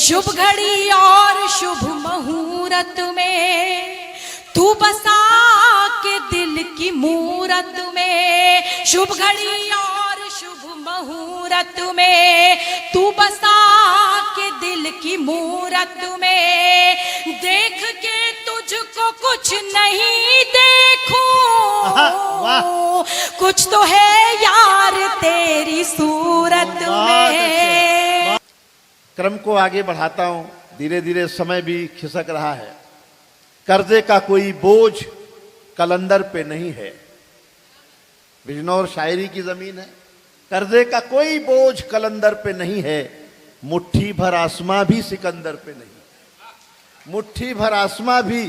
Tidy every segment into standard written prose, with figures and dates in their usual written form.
शुभ घड़ी और शुभ मुहूर्त में तू बसा के दिल की मूरत में, शुभ घड़ी और शुभ मुहूर्त में तू बसा के दिल की मूरत में, देख के तुझको कुछ नहीं देखूं, कुछ तो है यार तेरी सूरत में। क्रम को आगे बढ़ाता हूं, धीरे धीरे समय भी खिसक रहा है। कर्जे का कोई बोझ कलंदर पे नहीं है, बिजनौर शायरी की जमीन है। कर्जे का कोई बोझ कलंदर पे नहीं है, मुट्ठी भर आसमां भी सिकंदर पे नहीं, मुट्ठी भर आसमां भी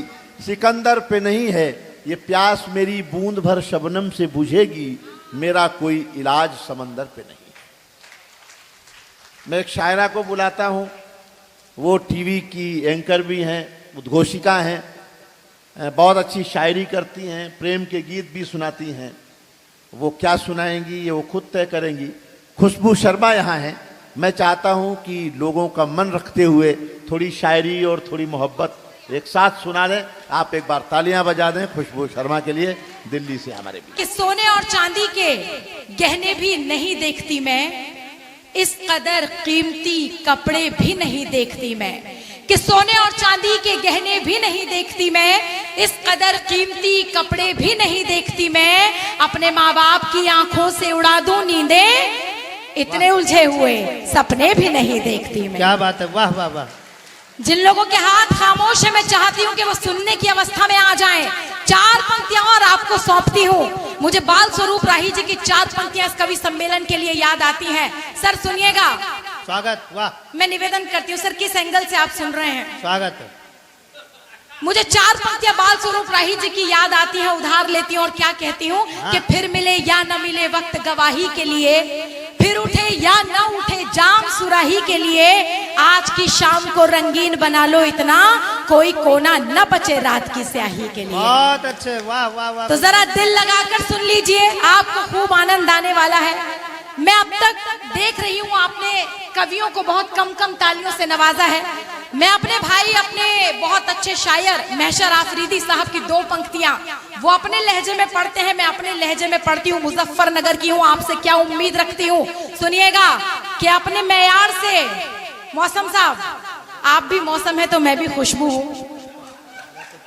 सिकंदर पे नहीं है। ये प्यास मेरी बूंद भर शबनम से बुझेगी, मेरा कोई इलाज समंदर पे नहीं। मैं एक शायरा को बुलाता हूं, वो टीवी की एंकर भी हैं, उद्घोषिका हैं, बहुत अच्छी शायरी करती हैं, प्रेम के गीत भी सुनाती हैं। वो क्या सुनाएंगी ये वो खुद तय करेंगी। खुशबू शर्मा यहाँ हैं। मैं चाहता हूँ कि लोगों का मन रखते हुए थोड़ी शायरी और थोड़ी मोहब्बत एक साथ सुना दें। आप एक बार तालियां बजा दें खुशबू शर्मा के लिए, दिल्ली से हमारे भी। कि सोने और चांदी के गहने भी नहीं देखती मैं, इस कदर कीमती कपड़े भी नहीं देखती मैं, कि सोने और चांदी के गहने भी नहीं देखती मैं, इस कदर कीमती कपड़े भी नहीं देखती मैं, अपने माँ बाप की आंखों से उड़ा दूं नींदें, इतने उलझे हुए सपने भी नहीं देखती मैं। क्या बात है, वाह वाह वाह। जिन लोगों के हाथ खामोश है, मैं चाहती हूँ कि वो सुनने की अवस्था में आ जाएं। 4 पंक्तियां और आपको सौंपती हूँ। मुझे बाल स्वरूप राही जी की 4 पंक्तियां इस कवि सम्मेलन के लिए याद आती हैं। सर सुनिएगा। स्वागत, वाह। मैं निवेदन करती हूँ सर, किस एंगल से आप सुन रहे हैं? स्वागत। मुझे 4 पंक्तियां बाल स्वरूप राही जी की याद आती हैं, उधार लेती हूँ और क्या कहती हूँ कि फिर मिले या न मिले वक्त गवाही के लिए, फिर उठे या न उठे जाम सुराही के लिए, आज की शाम को रंगीन बना लो इतना, कोई कोना न बचे रात की स्याही के लिए। बहुत अच्छे, वाह वाह वाह। तो जरा दिल लगाकर सुन लीजिए, आपको खूब आनंद आने वाला है। मैं अब तक देख रही हूँ आपने कवियों को बहुत कम कम तालियों से नवाजा है। मैं अपने भाई, अपने बहुत अच्छे शायर महशर आफरीदी साहब की 2 पंक्तियां वो अपने लहजे में पढ़ते हैं, मैं अपने लहजे में पढ़ती हूँ। मुजफ्फरनगर की हूँ, आपसे क्या उम्मीद रखती हूँ सुनिएगा कि अपने मेयार से। मौसम साहब, आप भी मौसम है तो मैं भी खुशबू हूँ,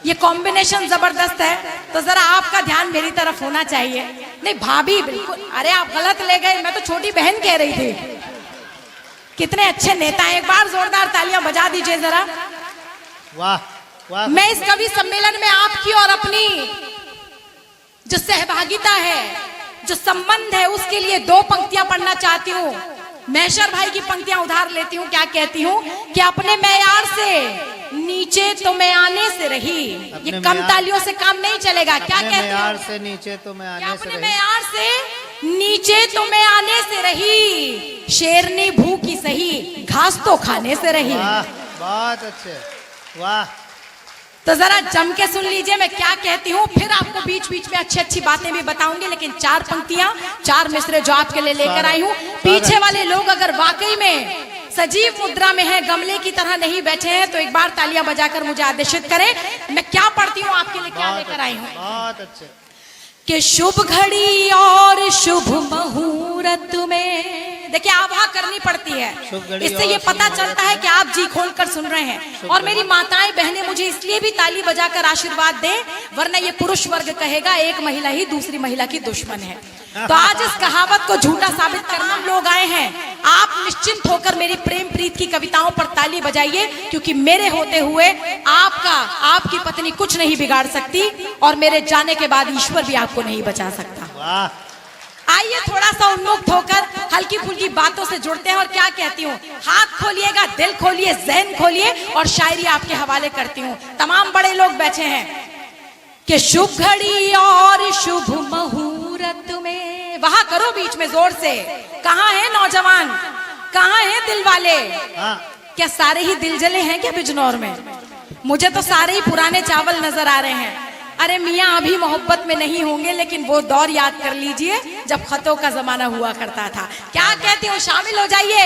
ये कॉम्बिनेशन जबरदस्त है, तो जरा आपका ध्यान मेरी तरफ होना चाहिए। नहीं भाभी, बिल्कुल, अरे आप गलत ले गए, मैं तो छोटी बहन कह रही थी। कितने अच्छे नेता हैं, एक बार जोरदार तालियां बजा दीजिए जरा। वाह वाह। मैं इस कवि सम्मेलन में आपकी और अपनी जो सहभागिता है, जो संबंध है, उसके लिए 2 पंक्तियां पढ़ना चाहती हूँ। महशर भाई की पंक्तियां उधार लेती हूँ। क्या कहती हूँ कि अपने मेयार से नीचे तो मैं आने से रही, ये कम तालियों से काम नहीं चलेगा। क्या कहती हूँ? मेयार से नीचे तो मैं आने से रही, मेयार से नीचे तो मैं आने से रही, शेरनी भूखी सही, घास तो खाने से रही। वाह, बहुत अच्छे, वाह। तो जरा जम के सुन लीजिए मैं क्या कहती हूँ, फिर आपको बीच बीच में अच्छी अच्छी बातें भी बताऊंगी, लेकिन 4 पंक्तियां, 4 मिसरे जो आपके लिए लेकर आई हूँ। पीछे वाले लोग अगर वाकई में सजीव मुद्रा में है, गमले की तरह नहीं बैठे हैं, तो एक बार तालियां बजाकर मुझे आदेशित करें। मैं क्या पढ़ती हूँ, आपके लिए क्या लेकर आई हूँ। बहुत अच्छे। कि शुभ घड़ी और शुभ मुहूर्त में, देखिए आवाह करनी पड़ती है, इससे ये पता चलता है कि आप जी खोलकर सुन रहे हैं। और मेरी माताएं बहनें मुझे इसलिए भी ताली बजाकर आशीर्वाद दें, वरना ये पुरुष वर्ग कहेगा एक महिला ही दूसरी महिला की दुश्मन है। तो आज इस कहावत को झूठा साबित करना हम लोग आए हैं। आप निश्चिंत होकर मेरी प्रेम प्रीत की कविताओं पर ताली बजाइए, क्योंकि मेरे होते हुए आपकी पत्नी कुछ नहीं बिगाड़ सकती, और मेरे जाने के बाद ईश्वर भी आपको नहीं बचा सकता। वाह। आइए थोड़ा सा उन्मुक्त होकर हल्की फुल्की बातों से जुड़ते हैं। और क्या कहती हूँ, हाथ खोलिएगा, दिल खोलिए, जहन खोलिए, और शायरी आपके हवाले करती हूँ। तमाम बड़े लोग बैठे हैं कि शुभ घड़ी और शुभ मुहूर्त में, वहां करो बीच में जोर से। कहाँ है नौजवान, कहाँ है दिल वाले? क्या सारे ही दिल जले हैं क्या बिजनौर में? मुझे तो सारे ही पुराने चावल नजर आ रहे हैं। अरे मियाँ अभी मोहब्बत में नहीं होंगे, लेकिन वो दौर याद कर लीजिए जब खतों का जमाना हुआ करता था। क्या कहते हो, शामिल हो जाइए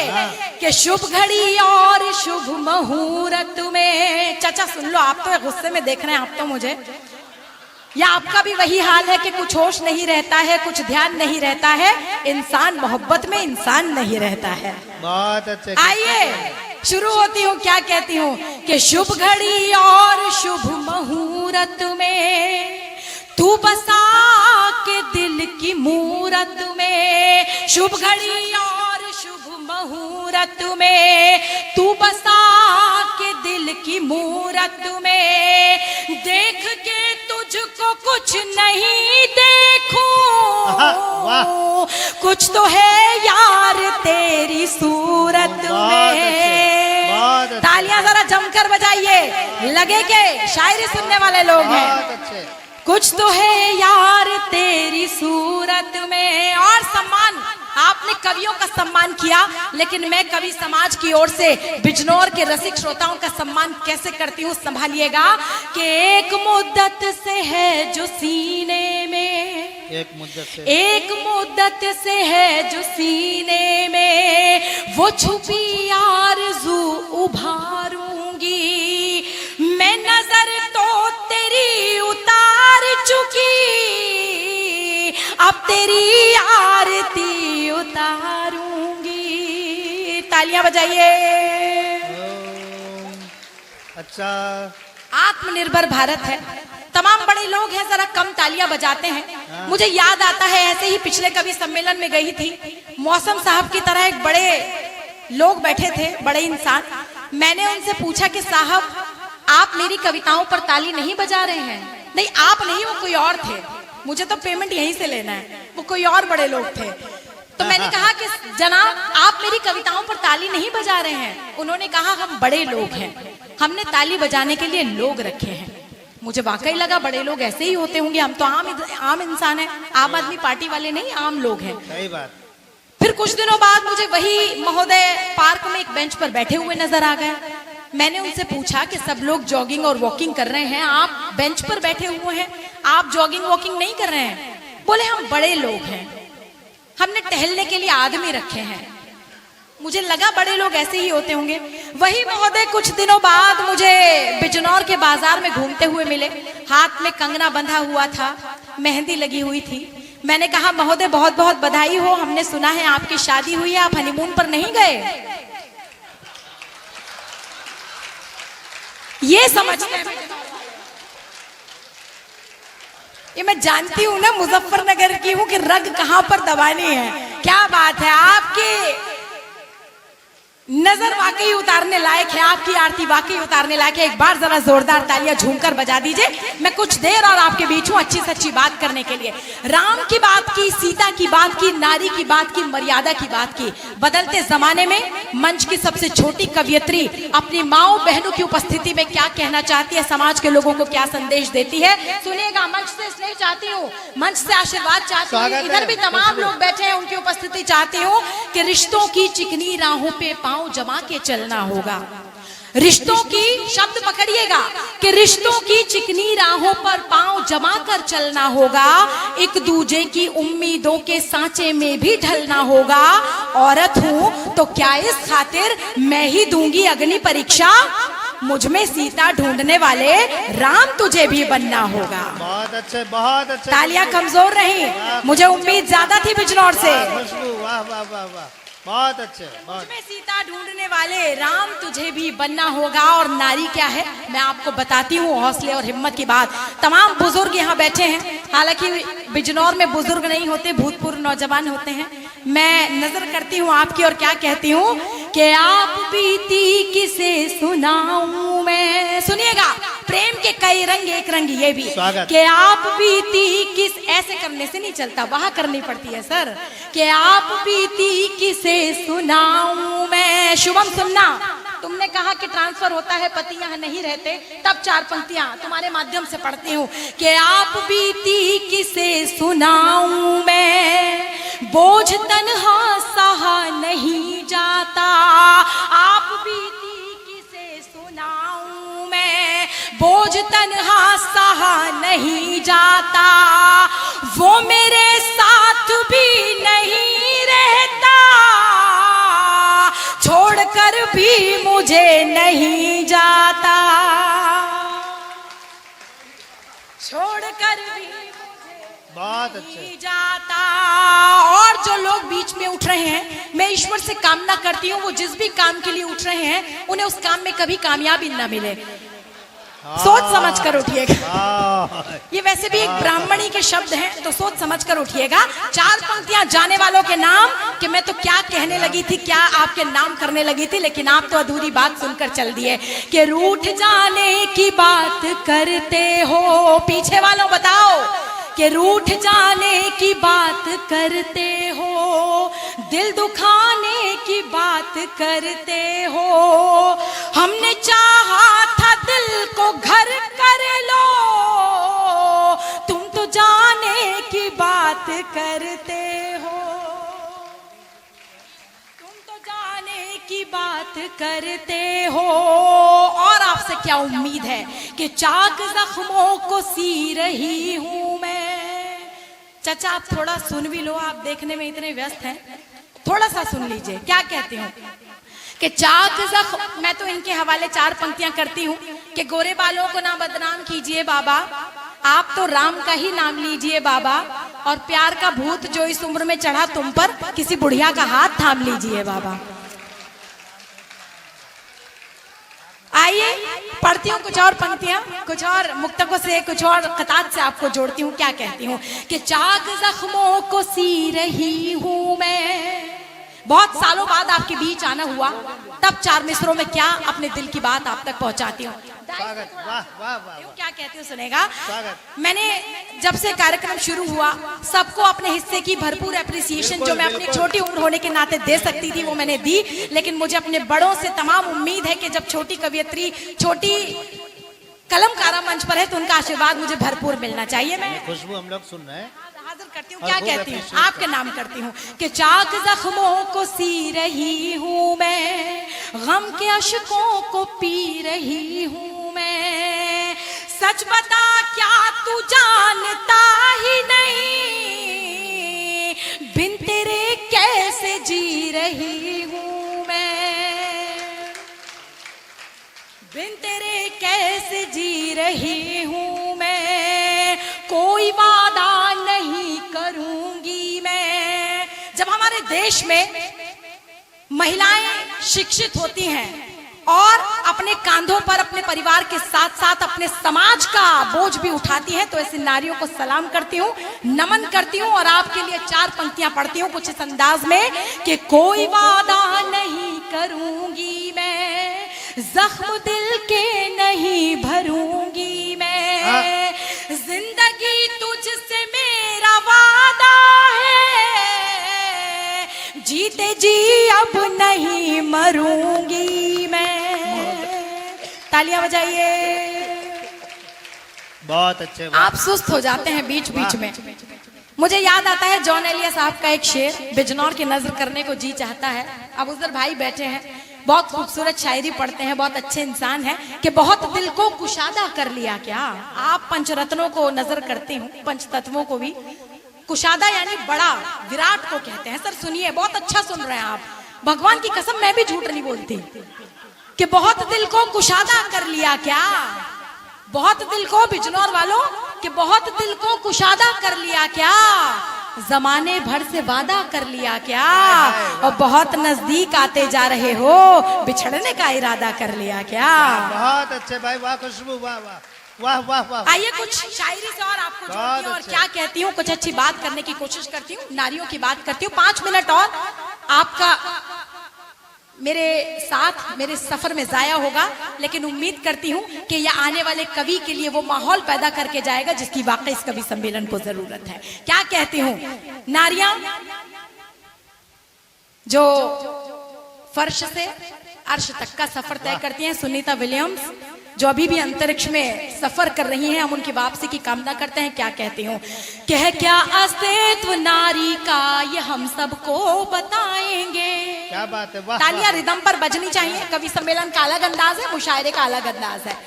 कि शुभ घड़ी और शुभ मुहूर्त में। चाचा सुन लो, आप तो गुस्से में देख रहे हैं आप तो मुझे, या आपका भी वही हाल है कि कुछ होश नहीं रहता है, कुछ ध्यान नहीं रहता है, इंसान मोहब्बत में इंसान नहीं रहता है। बहुत अच्छे। आइए शुरू होती हूँ, क्या कहती हूँ कि शुभ घड़ी और शुभ मुहूर्त में तू बसा के दिल की मूरत में। शुभ घड़ी और शुभ मुहूर्त में तू बसा के दिल की मूरत में। देख के तुझको कुछ नहीं देखूं, वाह। कुछ तो है यार तेरी सूरत में। बहुत अच्छे। तालियां जरा जमकर बजाइए, लगे के शायरी सुनने वाले लोग हैं। बहुत अच्छे। कुछ तो है यार तेरी सूरत में। और सम्मान, आपने कवियों का सम्मान किया, लेकिन मैं कवि समाज की ओर से बिजनौर के रसिक श्रोताओं का सम्मान कैसे करती हूँ, संभालिएगा कि एक मुद्दत से है जो सीने में, एक मुद्दत से है जो सीने में, वो छुपी आरज़ू उभारूंगी मैं। नजर तो तेरी उतार चुकी, अब तेरी आरती उतारूंगी। तालियां बजाइए। अच्छा। आत्मनिर्भर भारत है, तमाम बड़े लोग हैं, जरा कम तालियां बजाते हैं। मुझे याद आता है, ऐसे ही पिछले कवि सम्मेलन में गई थी, मौसम साहब की तरह एक बड़े लोग बैठे थे, बड़े इंसान। मैंने उनसे पूछा कि साहब आप मेरी कविताओं पर ताली नहीं बजा रहे हैं? नहीं आप नहीं, वो कोई और थे, मुझे तो पेमेंट यहीं से लेना है, वो कोई और बड़े लोग थे। तो मैंने कहा कि जनाब आप मेरी कविताओं पर ताली नहीं बजा रहे हैं। उन्होंने कहा हम बड़े लोग हैं, हमने ताली बजाने के लिए लोग रखे हैं। मुझे वाकई लगा बड़े लोग ऐसे ही होते होंगे, हम तो आम इंसान हैं, आम आदमी पार्टी वाले नहीं, आम लोग हैं। सही बात। फिर कुछ दिनों बाद मुझे वही महोदय पार्क में एक बेंच पर बैठे हुए नजर आ गए। मैंने उनसे पूछा कि सब लोग जॉगिंग और वॉकिंग कर रहे हैं, आप बेंच पर बैठे हुए हैं, आप जॉगिंग वॉकिंग नहीं कर रहे हैं? बोले हम बड़े लोग हैं, हमने टहलने के लिए आदमी रखे हैं। मुझे लगा बड़े लोग ऐसे ही होते होंगे। वही महोदय कुछ दिनों बाद मुझे बिजनौर के बाजार में घूमते हुए मिले, हाथ में कंगना बंधा हुआ था, मेहंदी लगी हुई थी। मैंने कहा महोदय बहुत बहुत बधाई हो, हमने सुना है आपकी शादी हुई है, आप हनीमून पर नहीं गए? ये समझते हैं, ये मैं जानती हूं ना, मुजफ्फरनगर की हूं कि रग कहां पर दबानी है। क्या बात है, आपकी नजर वाकई उतारने लायक है, आपकी आरती वाकई उतारने लायक है। एक बार जरा जोरदार तालियां झूमकर बजा दीजिए। मैं कुछ देर और आपके बीच हूं अच्छी सच्ची बात करने के लिए। राम की बात की, सीता की बात की, नारी की बात की, मर्यादा की बात की। बदलते जमाने में मंच की सबसे छोटी कवियत्री अपनी माओ बहनों की उपस्थिति में क्या कहना चाहती है, समाज के लोगों को क्या संदेश देती है, सुनिएगा। मंच से स्नेह चाहती हूँ, मंच से आशीर्वाद चाहती हूँ, इधर भी तमाम लोग बैठे हैं उनकी उपस्थिति चाहती हूँ कि रिश्तों की चिकनी राहों पे पांव जमा के चलना होगा। रिश्तों की, शब्द पकड़िएगा, कि रिश्तों की चिकनी राहों पर पांव जमा कर चलना होगा। एक दूजे की उम्मीदों के सांचे में भी ढलना होगा। औरत हूं तो क्या इस खातिर मैं ही दूंगी अग्नि परीक्षा, मुझ में सीता ढूंढने वाले राम तुझे भी बनना होगा। बहुत अच्छे, बहुत अच्छे। तालियां कमजोर रही, मुझे उम्मीद ज्यादा थी बिजनौर से। वाह वाह वाह वाह, बहुत अच्छे। बहुत। में सीता ढूंढने वाले राम तुझे भी बनना होगा। और नारी क्या है मैं आपको बताती हूँ, हौसले और हिम्मत की बात। तमाम बुजुर्ग यहाँ बैठे हैं, हालांकि बिजनौर में बुजुर्ग नहीं होते, भूतपूर्व नौजवान होते हैं। मैं नजर करती हूँ आपकी और क्या कहती हूँ कि आप बीती किसे सुनाऊं मैं। सुनिएगा, प्रेम के कई रंग एक रंग ये भी कि आप बीती किस, ऐसे करने से नहीं चलता, वहां करनी पड़ती है सर, कि आप बीती किसे सुनाऊं मैं। शुभम सुनना, तुमने कहा कि ट्रांसफर होता है, पति यहाँ नहीं रहते, तब चार पंक्तियां तुम्हारे माध्यम से पढ़ती हूँ कि आप बीती किसे सुनाऊं मैं, बोझ तन्हा सहा नहीं जाता। आप बीती किसे सुनाऊं मैं, बोझ बोझ तन्हा सहा नहीं जाता, वो मेरे साथ भी नहीं रहता, छोड़कर भी मुझे नहीं जाता, छोड़कर भी बहुत अच्छे। नहीं जाता। और जो लोग बीच में उठ रहे हैं, मैं ईश्वर से कामना करती हूँ वो जिस भी काम के लिए उठ रहे हैं उन्हें उस काम में कभी कामयाबी न मिले। सोच समझ कर उठिएगा। ये वैसे भी एक ब्राह्मणी के शब्द हैं, तो सोच समझ कर उठिएगा। 4 पंक्तियां जाने वालों के नाम कि मैं तो क्या कहने लगी थी, क्या आपके नाम करने लगी थी, लेकिन आप तो अधूरी बात सुनकर चल दिए कि रूठ जाने की बात करते हो। पीछे वालों बताओ कि रूठ जाने की बात करते हो, दिल दुखाने की बात करते हो। हमने चाहा था दिल को घर कर लो, तुम तो जाने की बात करते हो, तुम तो जाने की बात करते हो। और आपसे क्या उम्मीद है कि चाक जख्मों को सी रही हूं मैं। चाचा आप थोड़ा सुन भी लो, आप देखने में इतने व्यस्त हैं, थोड़ा सा सुन लीजिए क्या कहती हूँ कि चाक जख्म। मैं तो इनके हवाले 4 पंक्तियां करती हूँ कि गोरे बालों को ना बदनाम कीजिए बाबा, आप तो राम का ही नाम लीजिए बाबा, और प्यार का भूत जो इस उम्र में चढ़ा तुम पर, किसी बुढ़िया का हाथ थाम लीजिए बाबा। आइए पढ़ती हूँ कुछ और पंक्तियां, कुछ और मुक्तकों से, कुछ और खतात से आपको जोड़ती हूँ। क्या कहती हूँ कि चाक जख्मों को सी रही हूँ मैं। बहुत सालों बाद आपके बीच आना हुआ, तब 4 मिसरों में क्या अपने दिल की बात आप तक पहुंचाती हूँ। स्वागत, वाह वाह वाह। क्या कहती हूँ सुनेगा। स्वागत। मैंने जब से कार्यक्रम शुरू हुआ सबको अपने हिस्से की भरपूर एप्रिसिएशन जो मैं अपनी छोटी उम्र होने के नाते दे सकती थी वो मैंने दी, लेकिन मुझे अपने बड़ों से तमाम उम्मीद है कि जब छोटी कवियत्री, छोटी कलमकारा मंच पर है तो उनका आशीर्वाद मुझे भरपूर मिलना चाहिए। मैं खुशबू हम लोग सुन रहे हैं। हाजिर करती हूँ, क्या कहती हूँ, आपके नाम करती हूँ कि चाक जख्मों को सी रही हूँ मैं, गम के अशकों को पी रही हूँ मैं। सच बता क्या तू जानता ही नहीं, बिन तेरे कैसे जी रही हूँ मैं, बिन तेरे कैसे जी रही हूँ मैं। कोई वादा नहीं करूंगी मैं। जब हमारे देश में महिलाएं शिक्षित होती हैं और अपने कांधों पर अपने परिवार के साथ साथ अपने समाज का बोझ भी उठाती हैं, तो ऐसी नारियों को सलाम करती हूँ, नमन करती हूँ। और आपके लिए 4 पंक्तियां पढ़ती हूँ कुछ इस अंदाज में कि कोई वादा नहीं करूंगी मैं, जख्म दिल के नहीं भरूंगी मैं, जिंदगी तुझसे मेरा वादा है, जीते जी अब नहीं मरूंगी मैं। तालियां बजाइए। बहुत अच्छे। आप सुस्त हो जाते हैं बीच बीच में। मुझे याद आता है जॉन एलिया साहब का एक शेर, बिजनौर की नजर करने को जी चाहता है। अब उधर भाई बैठे हैं, बहुत खूबसूरत शायरी पढ़ते हैं, बहुत अच्छे इंसान हैं कि बहुत दिल को कुशादा कर लिया क्या। आप पंचरत्नों को नजर करते हो, पंच तत्वों को भी कुशादा यानी बड़ा, विराट को कहते हैं। सर सुनिए, बहुत अच्छा सुन रहे हैं आप, भगवान की कसम मैं भी झूठ नहीं बोलती कि बहुत दिल को कुशादा कर लिया क्या, बहुत दिल को, बिजनौर वालों, कि बहुत दिल को कुशादा कर लिया क्या, जमाने भर से वादा कर लिया क्या, और बहुत नजदीक आते जा रहे हो, बिछड़ने का इरादा कर लिया क्या। बहुत अच्छे भाई, वाह खुशबू, वाह वाह वाह वाह वाह। आइए कुछ शायरी से और आपको जोड़ती हूँ और क्या कहती हूँ, कुछ अच्छी बात करने की कोशिश करती हूँ, नारियों की बात करती हूँ। 5 मिनट और आपका मेरे साथ मेरे सफर में जाया होगा, लेकिन उम्मीद करती हूँ कि यह आने वाले कवि के लिए वो माहौल पैदा करके जाएगा जिसकी वाकई इस कवि सम्मेलन को जरूरत है। क्या कहती हूँ, नारियां जो फर्श से अर्श तक का सफर तय करती हैं, सुनीता विलियम्स जो अभी भी अंतरिक्ष में सफर कर रही हैं, हम उनकी वापसी की कामना करते हैं। क्या कहती हूँ, कह क्या अस्तित्व नारी का ये हम सबको बताएंगे। क्या बात है, वाह। तालियां रिदम पर बजनी चाहिए। कवि सम्मेलन का अलग अंदाज है, मुशायरे का अलग अंदाज है।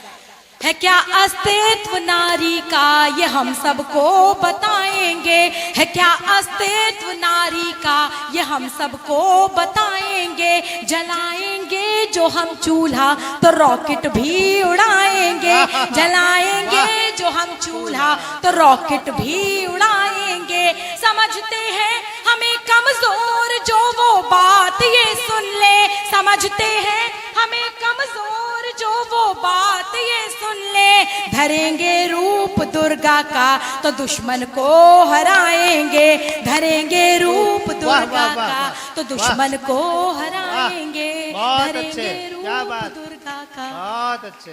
है क्या अस्तित्व नारी का ये हम सबको बताएंगे, है क्या अस्तित्व नारी का ये हम सबको बताएंगे। जलाएंगे जो हम चूल्हा तो रॉकेट भी उड़ाएंगे, जलाएंगे जो हम चूल्हा तो रॉकेट भी उड़ाएंगे। समझते हैं हमें कमजोर जो वो बात ये सुन ले, समझते हैं हमें कमजोर जो वो बात ये सुन ले। धरेंगे रूप दुर्गा का तो दुश्मन को हराएंगे, धरेंगे रूप दुर्गा का तो दुश्मन को हराएंगे। बहुत अच्छे, धरेंगे क्या रूप बात। दुर्गा का। बहुत अच्छे।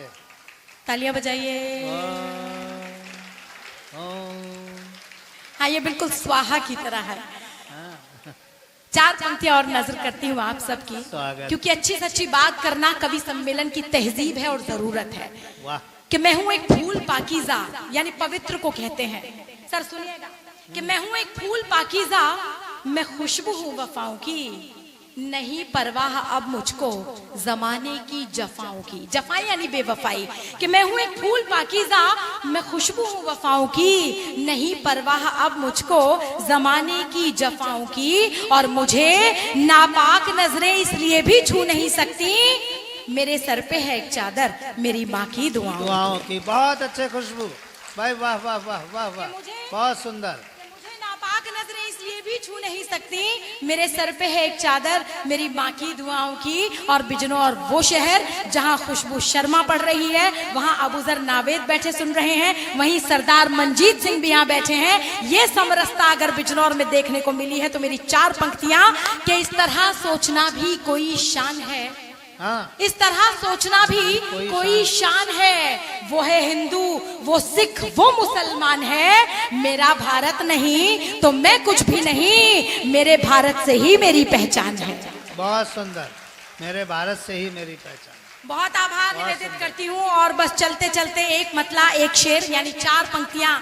तालियां बजाइए। ओम। हाँ, ये बिल्कुल स्वाहा की तरह है। चार पंक्तियां और नजर करती हूँ आप सबकी, स्वागत। क्योंकि अच्छी से अच्छी बात करना कवि सम्मेलन की तहजीब है और जरूरत है। वाह। कि मैं हूं एक फूल पाकीज़ा, यानी पवित्र को कहते हैं। सर सुनिएगा कि मैं हूं एक फूल पाकीज़ा, मैं खुशबू हूं वफाओं की, नहीं परवाह अब मुझको जमाने की जफाओं की। जफाई यानी बेवफाई। कि मैं हूं एक फूल पाकीज़ा, मैं खुशबू हूं वफाओं की, नहीं परवाह अब मुझको जमाने की जफाओं की। और मुझे नापाक नजरें इसलिए भी छू नहीं सकती, मेरे सर पे है एक चादर मेरी माँ की दुआओं की। बहुत अच्छे खुशबू भाई, वाह वाह वाह वाह वाह, बहुत सुंदर। मुझे नापाक नजरें इसलिए भी छू नहीं सकती, मेरे सर पे है एक चादर मेरी माँ की दुआओं की। और बिजनौर वो शहर जहाँ खुशबू शर्मा पढ़ रही है, वहाँ अबूजर नावेद बैठे सुन रहे हैं, वहीं सरदार मंजीत सिंह भी यहाँ बैठे हैं। ये समरसता अगर बिजनौर में देखने को मिली है तो मेरी चार पंक्तियां कि इस तरह सोचना भी कोई शान है, हाँ। इस तरह सोचना भी कोई शान है। वो है हिंदू, वो सिख, वो मुसलमान है। मेरा भारत नहीं तो मैं कुछ भी नहीं, मेरे भारत से ही मेरी पहचान है। बहुत सुंदर, मेरे भारत से ही मेरी पहचान। बहुत आभार निवेदित करती हूँ। और बस चलते चलते एक मतला एक शेर यानी चार पंक्तियां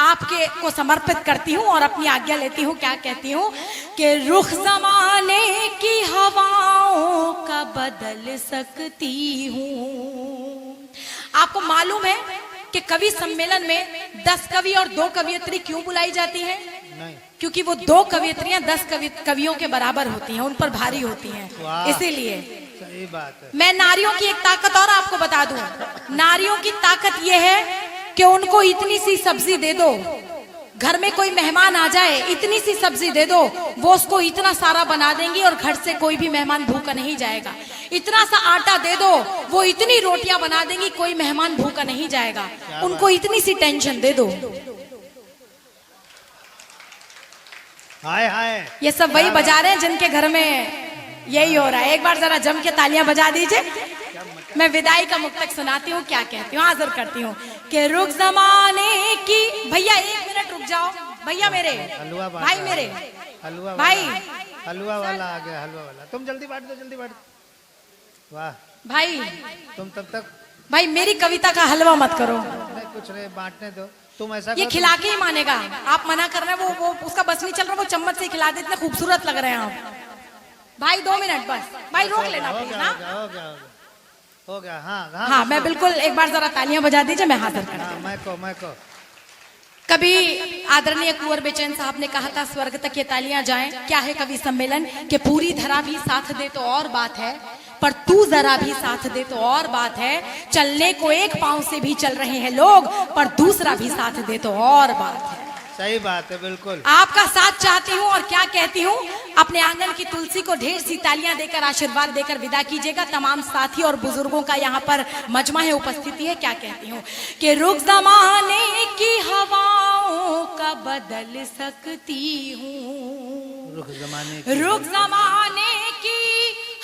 आपके को समर्पित करती हूँ और अपनी आज्ञा लेती हूँ। क्या कहती हूँ कि रुख जमाने की हवाओं का बदल सकती हूँ। आपको मालूम है कि कवि सम्मेलन में 10 कवि और 2 कवियत्री क्यों बुलाई जाती है? नहीं। क्योंकि वो 2 कवियत्रियां 10 कवियों के बराबर होती हैं, उन पर भारी होती हैं, इसीलिए। सही बात है। मैं नारियों की एक ताकत और आपको बता दूं। नारियों की ताकत यह है कि उनको इतनी सी सब्जी दे दो, घर में कोई मेहमान आ जाए, इतनी सी सब्जी दे दो, वो उसको इतना सारा बना देंगी और घर से कोई भी मेहमान भूखा नहीं जाएगा। इतना सा आटा दे दो, वो इतनी रोटियां बना देंगी, कोई मेहमान भूखा नहीं जाएगा। उनको इतनी सी टेंशन दे दो। हाय हाय। ये सब वही बजा रहे हैं जिनके घर में यही हो रहा है। एक बार जरा जम के तालियां बजा दीजिए। मैं विदाई का मुक्तक सुनाती हूँ। क्या कहती हूँ, हाजिर करती हूँ कि रुक जमाने की। भैया 1 मिनट रुक जाओ, भैया मेरे, भाई मेरे, हलवा भाई, हलवा वाला आ गया, हलवा वाला। तुम जल्दी बांट दो, जल्दी बांट दो। वाह भाई, तुम तब तक भाई मेरी कविता का हलवा मत करो। नहीं, कुछ नहीं, बांटने दो। तुम ऐसा ये खिला के ही मानेगा। आप मना कर रहे हैं, वो उसका बस नहीं चल रहा, वो चम्मच से खिला दे, इतने खूबसूरत लग रहे हैं आप। भाई 2 मिनट बस, भाई रोक लेना प्लीज। ना हो गया। हाँ हाँ, मैं बिल्कुल, एक बार जरा तालियां बजा दीजिए, मैं हाजिर करती हूँ। मैं को कभी आदरणीय कुंवर बेचैन साहब ने कहा था, स्वर्ग तक ये तालियां जाएं। क्या है कवि सम्मेलन कि पूरी धरा भी साथ दे तो और बात है, पर तू जरा भी साथ दे तो और बात है। चलने को एक पांव से भी चल रहे हैं लोग, पर दूसरा भी साथ दे तो और बात है। सही बात है, बिल्कुल। आपका साथ चाहती हूँ और क्या कहती हूँ, अपने आंगन की तुलसी को ढेर सी तालियां देकर आशीर्वाद देकर विदा कीजिएगा। तमाम साथी और बुजुर्गों का यहाँ पर मजमा है, उपस्थिति है। क्या कहती हूँ कि रुख जमाने की हवाओं का बदल सकती हूँ, रुख जमाने की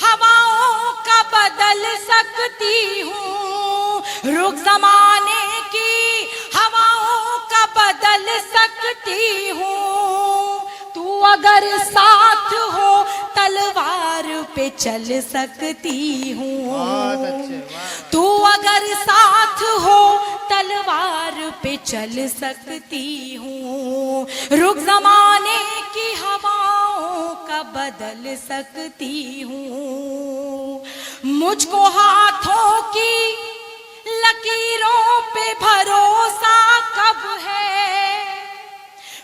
हवाओं का बदल सकती हूँ, रुख जमाने की हवाओं का बदल सकती हूँ। तू अगर साथ हो तलवार पे चल सकती हूँ, तू अगर साथ हो तलवार पे चल सकती हूँ, रुख जमाने की हवाओं का बदल सकती हूँ। मुझको हाथों की लकीरों पे भरोसा कब है,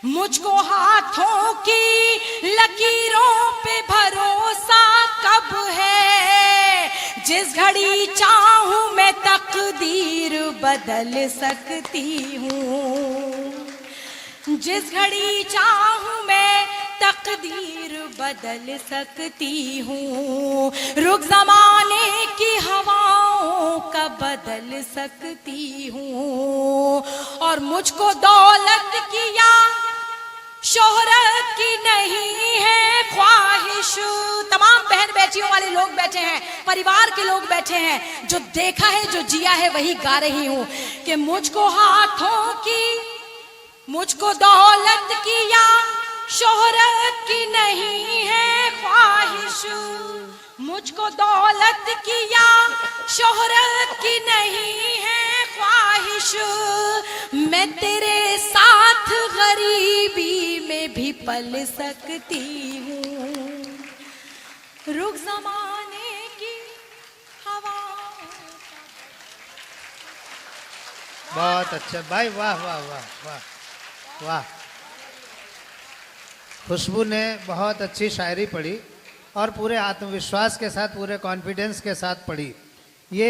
मुझको हाथों की लकीरों पे भरोसा कब है। जिस घड़ी चाहूं मैं तकदीर बदल सकती हूँ, जिस घड़ी चाहूं मैं तकदीर बदल सकती हूँ। रुख जमाने की हवाओं का बदल सकती हूँ। और मुझको दौलत की या शोहरत की नहीं है ख्वाहिश। तमाम बहन बेटियों वाले लोग बैठे हैं, परिवार के लोग बैठे हैं, जो देखा है जो जिया है वही गा रही हूँ कि मुझको हाथों की, मुझको दौलत की या शोहरत की नहीं है ख्वाहिश, मुझको दौलत की या शोहरत की नहीं है ख्वाहिश। मैं तेरे साथ गरीबी में भी पल सकती हूँ। रुख जमाने की हवा। बहुत अच्छा भाई, वाह वाह वाह वाह वाह। खुशबू ने बहुत अच्छी शायरी पढ़ी और पूरे आत्मविश्वास के साथ, पूरे कॉन्फिडेंस के साथ पढ़ी। ये